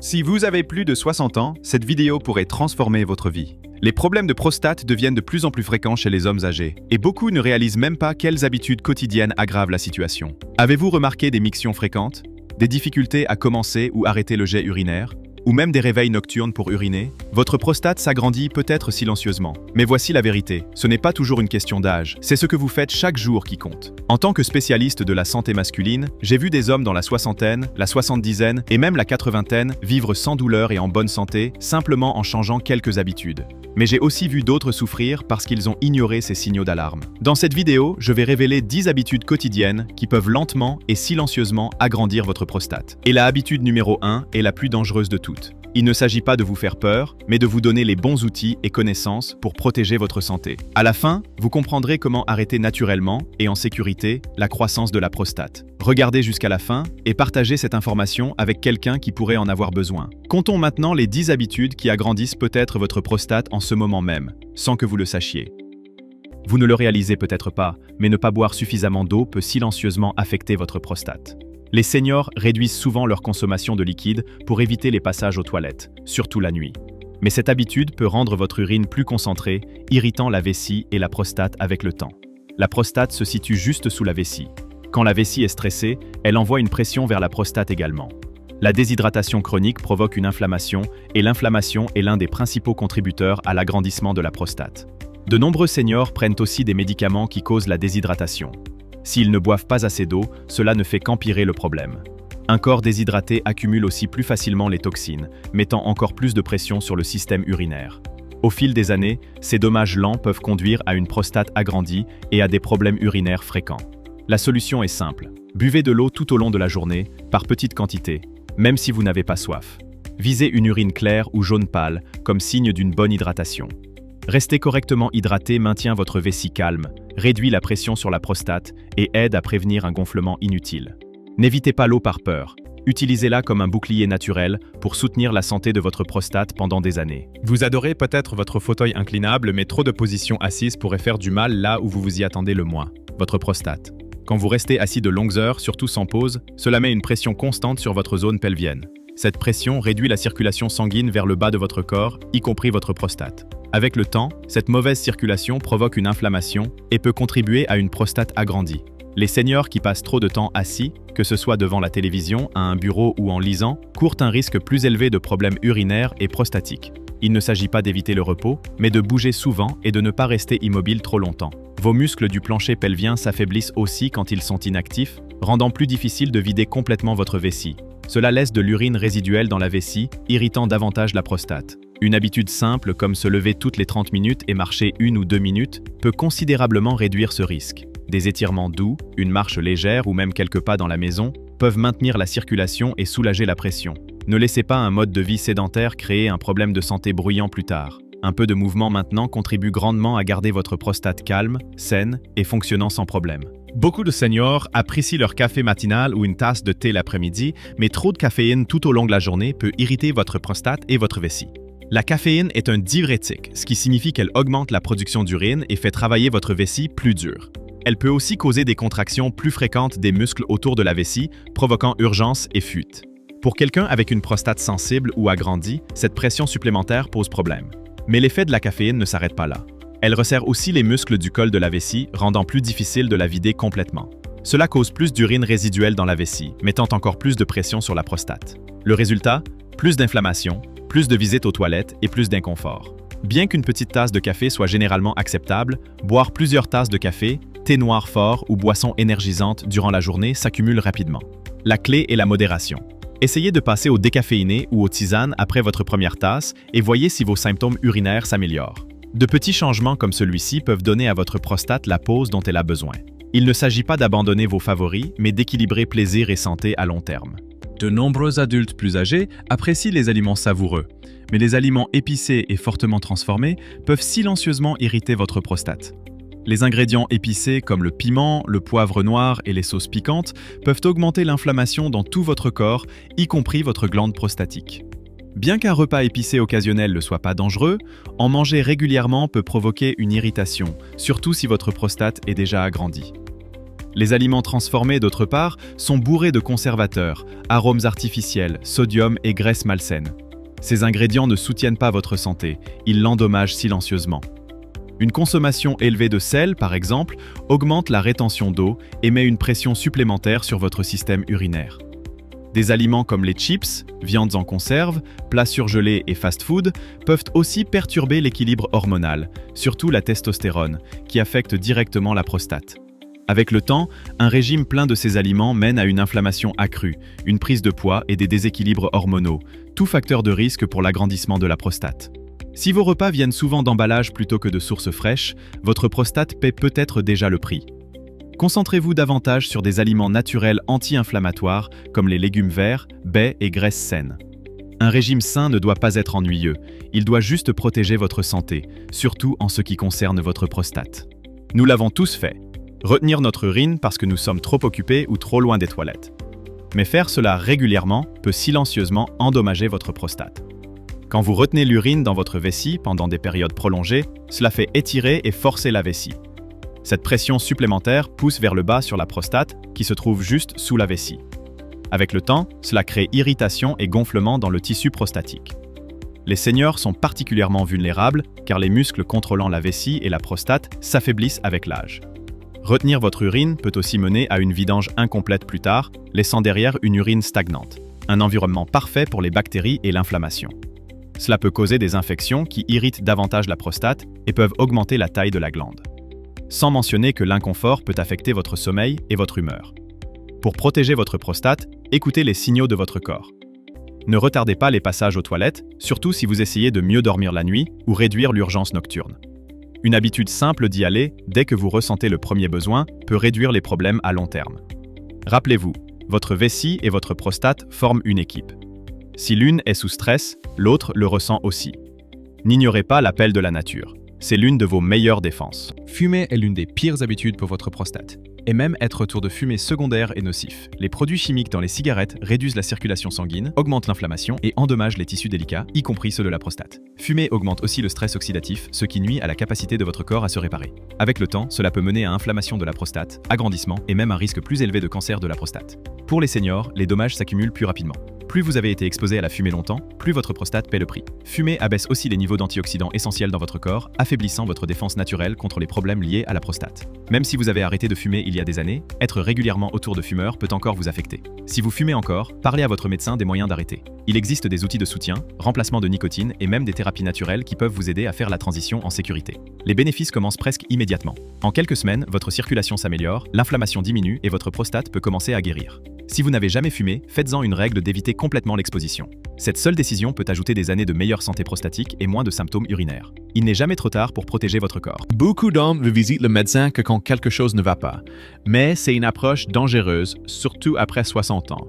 Si vous avez plus de 60 ans, cette vidéo pourrait transformer votre vie. Les problèmes de prostate deviennent de plus en plus fréquents chez les hommes âgés, et beaucoup ne réalisent même pas quelles habitudes quotidiennes aggravent la situation. Avez-vous remarqué des mictions fréquentes, des difficultés à commencer ou arrêter le jet urinaire, ou même des réveils nocturnes pour uriner? Votre prostate s'agrandit peut-être silencieusement. Mais voici la vérité, ce n'est pas toujours une question d'âge, c'est ce que vous faites chaque jour qui compte. En tant que spécialiste de la santé masculine, j'ai vu des hommes dans la soixantaine, la soixante-dizaine et même la quatre-vingtaine vivre sans douleur et en bonne santé, simplement en changeant quelques habitudes. Mais j'ai aussi vu d'autres souffrir parce qu'ils ont ignoré ces signaux d'alarme. Dans cette vidéo, je vais révéler 10 habitudes quotidiennes qui peuvent lentement et silencieusement agrandir votre prostate. Et la habitude numéro 1 est la plus dangereuse de toutes. Il ne s'agit pas de vous faire peur, mais de vous donner les bons outils et connaissances pour protéger votre santé. À la fin, vous comprendrez comment arrêter naturellement et en sécurité la croissance de la prostate. Regardez jusqu'à la fin et partagez cette information avec quelqu'un qui pourrait en avoir besoin. Comptons maintenant les 10 habitudes qui agrandissent peut-être votre prostate en ce moment même, sans que vous le sachiez. Vous ne le réalisez peut-être pas, mais ne pas boire suffisamment d'eau peut silencieusement affecter votre prostate. Les seniors réduisent souvent leur consommation de liquide pour éviter les passages aux toilettes, surtout la nuit. Mais cette habitude peut rendre votre urine plus concentrée, irritant la vessie et la prostate avec le temps. La prostate se situe juste sous la vessie. Quand la vessie est stressée, elle envoie une pression vers la prostate également. La déshydratation chronique provoque une inflammation, et l'inflammation est l'un des principaux contributeurs à l'agrandissement de la prostate. De nombreux seniors prennent aussi des médicaments qui causent la déshydratation. S'ils ne boivent pas assez d'eau, cela ne fait qu'empirer le problème. Un corps déshydraté accumule aussi plus facilement les toxines, mettant encore plus de pression sur le système urinaire. Au fil des années, ces dommages lents peuvent conduire à une prostate agrandie et à des problèmes urinaires fréquents. La solution est simple. Buvez de l'eau tout au long de la journée, par petites quantités, même si vous n'avez pas soif. Visez une urine claire ou jaune pâle, comme signe d'une bonne hydratation. Rester correctement hydraté maintient votre vessie calme, réduit la pression sur la prostate et aide à prévenir un gonflement inutile. N'évitez pas l'eau par peur. Utilisez-la comme un bouclier naturel pour soutenir la santé de votre prostate pendant des années. Vous adorez peut-être votre fauteuil inclinable, mais trop de positions assises pourrait faire du mal là où vous vous y attendez le moins, votre prostate. Quand vous restez assis de longues heures, surtout sans pause, cela met une pression constante sur votre zone pelvienne. Cette pression réduit la circulation sanguine vers le bas de votre corps, y compris votre prostate. Avec le temps, cette mauvaise circulation provoque une inflammation et peut contribuer à une prostate agrandie. Les seniors qui passent trop de temps assis, que ce soit devant la télévision, à un bureau ou en lisant, courent un risque plus élevé de problèmes urinaires et prostatiques. Il ne s'agit pas d'éviter le repos, mais de bouger souvent et de ne pas rester immobile trop longtemps. Vos muscles du plancher pelvien s'affaiblissent aussi quand ils sont inactifs, rendant plus difficile de vider complètement votre vessie. Cela laisse de l'urine résiduelle dans la vessie, irritant davantage la prostate. Une habitude simple comme se lever toutes les 30 minutes et marcher 1 ou 2 minutes peut considérablement réduire ce risque. Des étirements doux, une marche légère ou même quelques pas dans la maison peuvent maintenir la circulation et soulager la pression. Ne laissez pas un mode de vie sédentaire créer un problème de santé bruyant plus tard. Un peu de mouvement maintenant contribue grandement à garder votre prostate calme, saine et fonctionnant sans problème. Beaucoup de seniors apprécient leur café matinal ou une tasse de thé l'après-midi, mais trop de caféine tout au long de la journée peut irriter votre prostate et votre vessie. La caféine est un diurétique, ce qui signifie qu'elle augmente la production d'urine et fait travailler votre vessie plus dur. Elle peut aussi causer des contractions plus fréquentes des muscles autour de la vessie, provoquant urgence et fuite. Pour quelqu'un avec une prostate sensible ou agrandie, cette pression supplémentaire pose problème. Mais l'effet de la caféine ne s'arrête pas là. Elle resserre aussi les muscles du col de la vessie, rendant plus difficile de la vider complètement. Cela cause plus d'urine résiduelle dans la vessie, mettant encore plus de pression sur la prostate. Le résultat? Plus d'inflammation, plus de visites aux toilettes et plus d'inconfort. Bien qu'une petite tasse de café soit généralement acceptable, boire plusieurs tasses de café, thé noir fort ou boissons énergisantes durant la journée s'accumule rapidement. La clé est la modération. Essayez de passer au décaféiné ou aux tisanes après votre première tasse et voyez si vos symptômes urinaires s'améliorent. De petits changements comme celui-ci peuvent donner à votre prostate la pause dont elle a besoin. Il ne s'agit pas d'abandonner vos favoris, mais d'équilibrer plaisir et santé à long terme. De nombreux adultes plus âgés apprécient les aliments savoureux, mais les aliments épicés et fortement transformés peuvent silencieusement irriter votre prostate. Les ingrédients épicés comme le piment, le poivre noir et les sauces piquantes peuvent augmenter l'inflammation dans tout votre corps, y compris votre glande prostatique. Bien qu'un repas épicé occasionnel ne soit pas dangereux, en manger régulièrement peut provoquer une irritation, surtout si votre prostate est déjà agrandie. Les aliments transformés, d'autre part, sont bourrés de conservateurs, arômes artificiels, sodium et graisses malsaines. Ces ingrédients ne soutiennent pas votre santé, ils l'endommagent silencieusement. Une consommation élevée de sel, par exemple, augmente la rétention d'eau et met une pression supplémentaire sur votre système urinaire. Des aliments comme les chips, viandes en conserve, plats surgelés et fast-food peuvent aussi perturber l'équilibre hormonal, surtout la testostérone, qui affecte directement la prostate. Avec le temps, un régime plein de ces aliments mène à une inflammation accrue, une prise de poids et des déséquilibres hormonaux, tout facteur de risque pour l'agrandissement de la prostate. Si vos repas viennent souvent d'emballages plutôt que de sources fraîches, votre prostate paie peut-être déjà le prix. Concentrez-vous davantage sur des aliments naturels anti-inflammatoires comme les légumes verts, baies et graisses saines. Un régime sain ne doit pas être ennuyeux, il doit juste protéger votre santé, surtout en ce qui concerne votre prostate. Nous l'avons tous fait. Retenir notre urine parce que nous sommes trop occupés ou trop loin des toilettes. Mais faire cela régulièrement peut silencieusement endommager votre prostate. Quand vous retenez l'urine dans votre vessie pendant des périodes prolongées, cela fait étirer et forcer la vessie. Cette pression supplémentaire pousse vers le bas sur la prostate qui se trouve juste sous la vessie. Avec le temps, cela crée irritation et gonflement dans le tissu prostatique. Les seniors sont particulièrement vulnérables car les muscles contrôlant la vessie et la prostate s'affaiblissent avec l'âge. Retenir votre urine peut aussi mener à une vidange incomplète plus tard, laissant derrière une urine stagnante, un environnement parfait pour les bactéries et l'inflammation. Cela peut causer des infections qui irritent davantage la prostate et peuvent augmenter la taille de la glande. Sans mentionner que l'inconfort peut affecter votre sommeil et votre humeur. Pour protéger votre prostate, écoutez les signaux de votre corps. Ne retardez pas les passages aux toilettes, surtout si vous essayez de mieux dormir la nuit ou réduire l'urgence nocturne. Une habitude simple d'y aller, dès que vous ressentez le premier besoin, peut réduire les problèmes à long terme. Rappelez-vous, votre vessie et votre prostate forment une équipe. Si l'une est sous stress, l'autre le ressent aussi. N'ignorez pas l'appel de la nature. C'est l'une de vos meilleures défenses. Fumer est l'une des pires habitudes pour votre prostate. Et même être autour de fumée secondaire est nocif. Les produits chimiques dans les cigarettes réduisent la circulation sanguine, augmentent l'inflammation et endommagent les tissus délicats, y compris ceux de la prostate. Fumer augmente aussi le stress oxydatif, ce qui nuit à la capacité de votre corps à se réparer. Avec le temps, cela peut mener à inflammation de la prostate, agrandissement et même un risque plus élevé de cancer de la prostate. Pour les seniors, les dommages s'accumulent plus rapidement. Plus vous avez été exposé à la fumée longtemps, plus votre prostate paie le prix. Fumer abaisse aussi les niveaux d'antioxydants essentiels dans votre corps, affaiblissant votre défense naturelle contre les problèmes liés à la prostate. Même si vous avez arrêté de fumer il y a des années, être régulièrement autour de fumeurs peut encore vous affecter. Si vous fumez encore, parlez à votre médecin des moyens d'arrêter. Il existe des outils de soutien, remplacement de nicotine et même des thérapies naturelles qui peuvent vous aider à faire la transition en sécurité. Les bénéfices commencent presque immédiatement. En quelques semaines, votre circulation s'améliore, l'inflammation diminue et votre prostate peut commencer à guérir. Si vous n'avez jamais fumé, faites-en une règle d'éviter complètement l'exposition. Cette seule décision peut ajouter des années de meilleure santé prostatique et moins de symptômes urinaires. Il n'est jamais trop tard pour protéger votre corps. Beaucoup d'hommes visitent le médecin que quand quelque chose ne va pas. Mais c'est une approche dangereuse, surtout après 60 ans.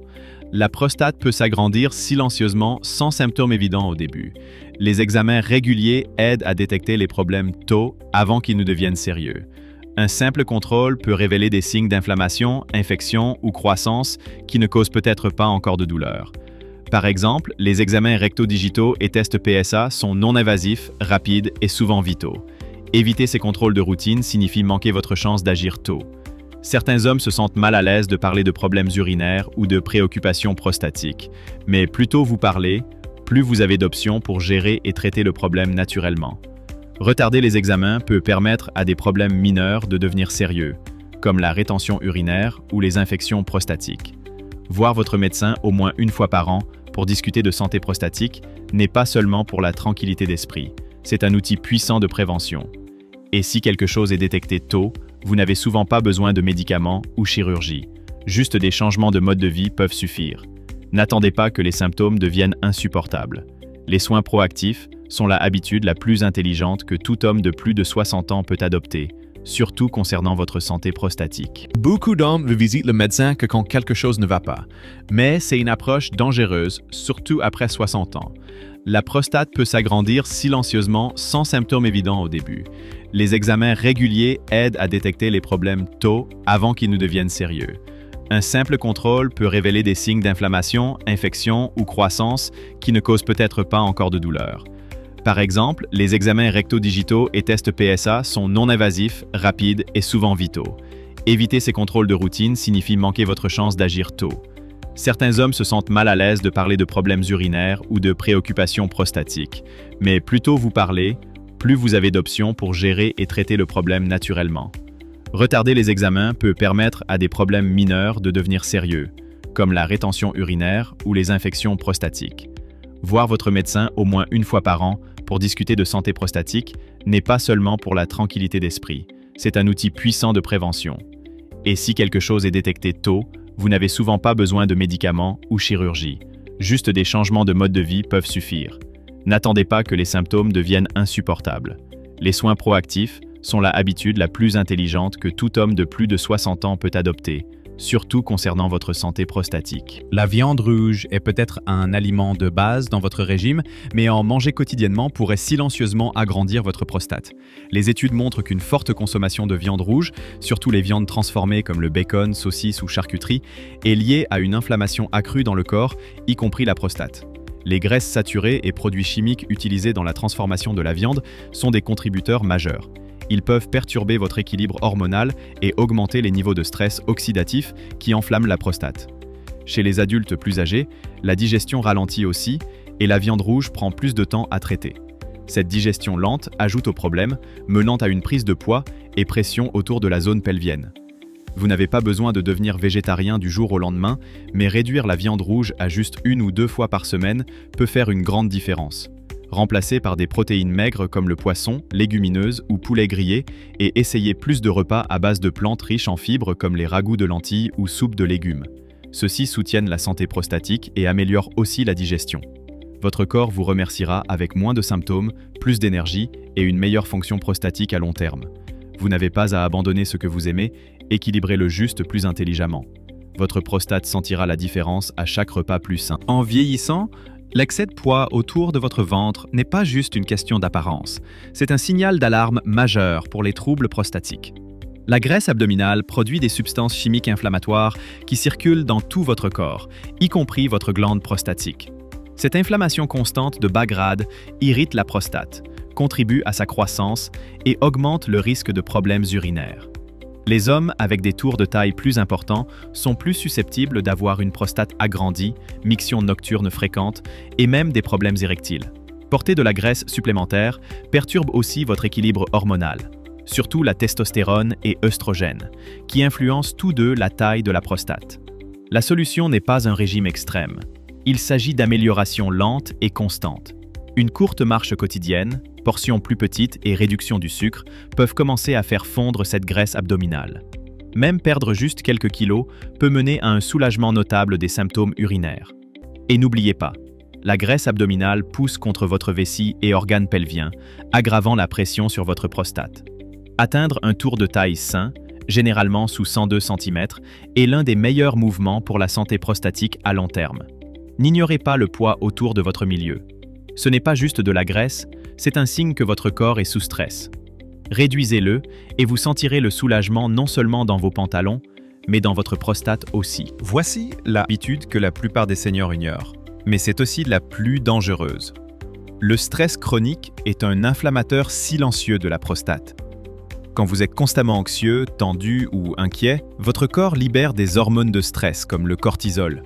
La prostate peut s'agrandir silencieusement sans symptômes évidents au début. Les examens réguliers aident à détecter les problèmes tôt avant qu'ils ne deviennent sérieux. Un simple contrôle peut révéler des signes d'inflammation, infection ou croissance qui ne causent peut-être pas encore de douleur. Par exemple, les examens recto-digitaux et tests PSA sont non invasifs, rapides et souvent vitaux. Éviter ces contrôles de routine signifie manquer votre chance d'agir tôt. Certains hommes se sentent mal à l'aise de parler de problèmes urinaires ou de préoccupations prostatiques, mais plus tôt vous parlez, plus vous avez d'options pour gérer et traiter le problème naturellement. Retarder les examens peut permettre à des problèmes mineurs de devenir sérieux, comme la rétention urinaire ou les infections prostatiques. Voir votre médecin au moins une fois par an pour discuter de santé prostatique n'est pas seulement pour la tranquillité d'esprit, c'est un outil puissant de prévention. Et si quelque chose est détecté tôt, vous n'avez souvent pas besoin de médicaments ou chirurgie. Juste des changements de mode de vie peuvent suffire. N'attendez pas que les symptômes deviennent insupportables. Les soins proactifs sont la habitude la plus intelligente que tout homme de plus de 60 ans peut adopter, surtout concernant votre santé prostatique. Beaucoup d'hommes visitent le médecin que quand quelque chose ne va pas. Mais c'est une approche dangereuse, surtout après 60 ans. La prostate peut s'agrandir silencieusement sans symptômes évidents au début. Les examens réguliers aident à détecter les problèmes tôt avant qu'ils ne deviennent sérieux. Un simple contrôle peut révéler des signes d'inflammation, infection ou croissance qui ne causent peut-être pas encore de douleur. Par exemple, les examens recto-digitaux et tests PSA sont non invasifs, rapides et souvent vitaux. Éviter ces contrôles de routine signifie manquer votre chance d'agir tôt. Certains hommes se sentent mal à l'aise de parler de problèmes urinaires ou de préoccupations prostatiques. Mais plus tôt vous parlez, plus vous avez d'options pour gérer et traiter le problème naturellement. Retarder les examens peut permettre à des problèmes mineurs de devenir sérieux, comme la rétention urinaire ou les infections prostatiques. Voir votre médecin au moins une fois par an pour discuter de santé prostatique n'est pas seulement pour la tranquillité d'esprit, c'est un outil puissant de prévention. Et si quelque chose est détecté tôt, vous n'avez souvent pas besoin de médicaments ou chirurgie. Juste des changements de mode de vie peuvent suffire. N'attendez pas que les symptômes deviennent insupportables. Les soins proactifs sont la habitude la plus intelligente que tout homme de plus de 60 ans peut adopter, surtout concernant votre santé prostatique. La viande rouge est peut-être un aliment de base dans votre régime, mais en manger quotidiennement pourrait silencieusement agrandir votre prostate. Les études montrent qu'une forte consommation de viande rouge, surtout les viandes transformées comme le bacon, saucisse ou charcuterie, est liée à une inflammation accrue dans le corps, y compris la prostate. Les graisses saturées et produits chimiques utilisés dans la transformation de la viande sont des contributeurs majeurs. Ils peuvent perturber votre équilibre hormonal et augmenter les niveaux de stress oxydatif qui enflamment la prostate. Chez les adultes plus âgés, la digestion ralentit aussi et la viande rouge prend plus de temps à traiter. Cette digestion lente ajoute au problème, menant à une prise de poids et pression autour de la zone pelvienne. Vous n'avez pas besoin de devenir végétarien du jour au lendemain, mais réduire la viande rouge à juste 1 ou 2 fois par semaine peut faire une grande différence. Remplacez par des protéines maigres comme le poisson, légumineuses ou poulet grillé et essayez plus de repas à base de plantes riches en fibres comme les ragoûts de lentilles ou soupes de légumes. Ceux-ci soutiennent la santé prostatique et améliorent aussi la digestion. Votre corps vous remerciera avec moins de symptômes, plus d'énergie et une meilleure fonction prostatique à long terme. Vous n'avez pas à abandonner ce que vous aimez, équilibrez le juste plus intelligemment. Votre prostate sentira la différence à chaque repas plus sain. En vieillissant, l'excès de poids autour de votre ventre n'est pas juste une question d'apparence, c'est un signal d'alarme majeur pour les troubles prostatiques. La graisse abdominale produit des substances chimiques inflammatoires qui circulent dans tout votre corps, y compris votre glande prostatique. Cette inflammation constante de bas grade irrite la prostate, contribue à sa croissance et augmente le risque de problèmes urinaires. Les hommes avec des tours de taille plus importants sont plus susceptibles d'avoir une prostate agrandie, miction nocturne fréquente et même des problèmes érectiles. Porter de la graisse supplémentaire perturbe aussi votre équilibre hormonal, surtout la testostérone et œstrogène, qui influencent tous deux la taille de la prostate. La solution n'est pas un régime extrême. Il s'agit d'amélioration lente et constante. Une courte marche quotidienne, portions plus petites et réduction du sucre peuvent commencer à faire fondre cette graisse abdominale. Même perdre juste quelques kilos peut mener à un soulagement notable des symptômes urinaires. Et n'oubliez pas, la graisse abdominale pousse contre votre vessie et organes pelviens, aggravant la pression sur votre prostate. Atteindre un tour de taille sain, généralement sous 102 cm, est l'un des meilleurs mouvements pour la santé prostatique à long terme. N'ignorez pas le poids autour de votre milieu. Ce n'est pas juste de la graisse, c'est un signe que votre corps est sous stress. Réduisez-le et vous sentirez le soulagement non seulement dans vos pantalons, mais dans votre prostate aussi. Voici l'habitude que la plupart des seniors ignorent, mais c'est aussi la plus dangereuse. Le stress chronique est un inflammateur silencieux de la prostate. Quand vous êtes constamment anxieux, tendu ou inquiet, votre corps libère des hormones de stress comme le cortisol.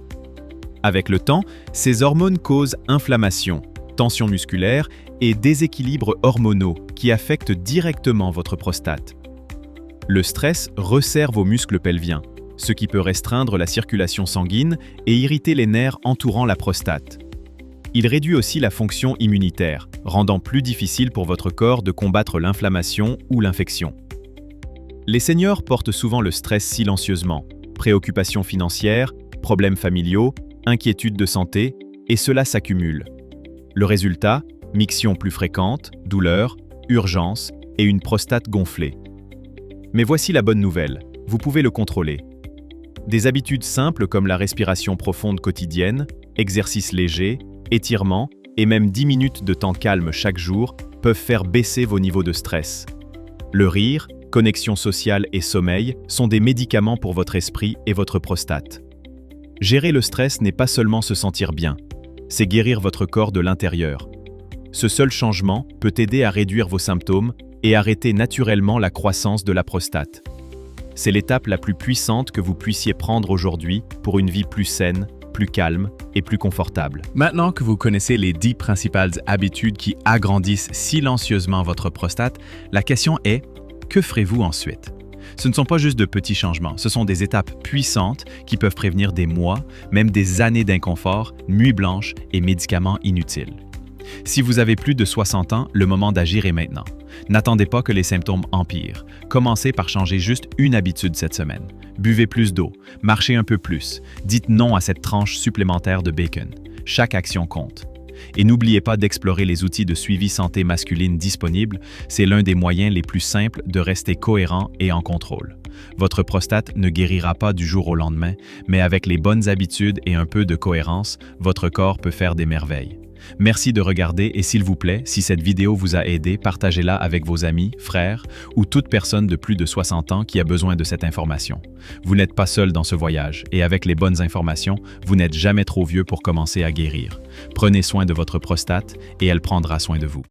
Avec le temps, ces hormones causent inflammation, tension musculaire et déséquilibres hormonaux qui affectent directement votre prostate. Le stress resserre vos muscles pelviens, ce qui peut restreindre la circulation sanguine et irriter les nerfs entourant la prostate. Il réduit aussi la fonction immunitaire, rendant plus difficile pour votre corps de combattre l'inflammation ou l'infection. Les seniors portent souvent le stress silencieusement, préoccupations financières, problèmes familiaux, inquiétudes de santé, et cela s'accumule. Le résultat, miction plus fréquente, douleurs, urgences et une prostate gonflée. Mais voici la bonne nouvelle, vous pouvez le contrôler. Des habitudes simples comme la respiration profonde quotidienne, exercices légers, étirements et même 10 minutes de temps calme chaque jour peuvent faire baisser vos niveaux de stress. Le rire, connexion sociale et sommeil sont des médicaments pour votre esprit et votre prostate. Gérer le stress n'est pas seulement se sentir bien, c'est guérir votre corps de l'intérieur. Ce seul changement peut aider à réduire vos symptômes et arrêter naturellement la croissance de la prostate. C'est l'étape la plus puissante que vous puissiez prendre aujourd'hui pour une vie plus saine, plus calme et plus confortable. Maintenant que vous connaissez les 10 principales habitudes qui agrandissent silencieusement votre prostate, la question est, que ferez-vous ensuite? Ce ne sont pas juste de petits changements, ce sont des étapes puissantes qui peuvent prévenir des mois, même des années d'inconfort, nuits blanches et médicaments inutiles. Si vous avez plus de 60 ans, le moment d'agir est maintenant. N'attendez pas que les symptômes empirent. Commencez par changer juste une habitude cette semaine. Buvez plus d'eau, marchez un peu plus, dites non à cette tranche supplémentaire de bacon. Chaque action compte. Et n'oubliez pas d'explorer les outils de suivi santé masculine disponibles, c'est l'un des moyens les plus simples de rester cohérent et en contrôle. Votre prostate ne guérira pas du jour au lendemain, mais avec les bonnes habitudes et un peu de cohérence, votre corps peut faire des merveilles. Merci de regarder et s'il vous plaît, si cette vidéo vous a aidé, partagez-la avec vos amis, frères ou toute personne de plus de 60 ans qui a besoin de cette information. Vous n'êtes pas seul dans ce voyage et avec les bonnes informations, vous n'êtes jamais trop vieux pour commencer à guérir. Prenez soin de votre prostate et elle prendra soin de vous.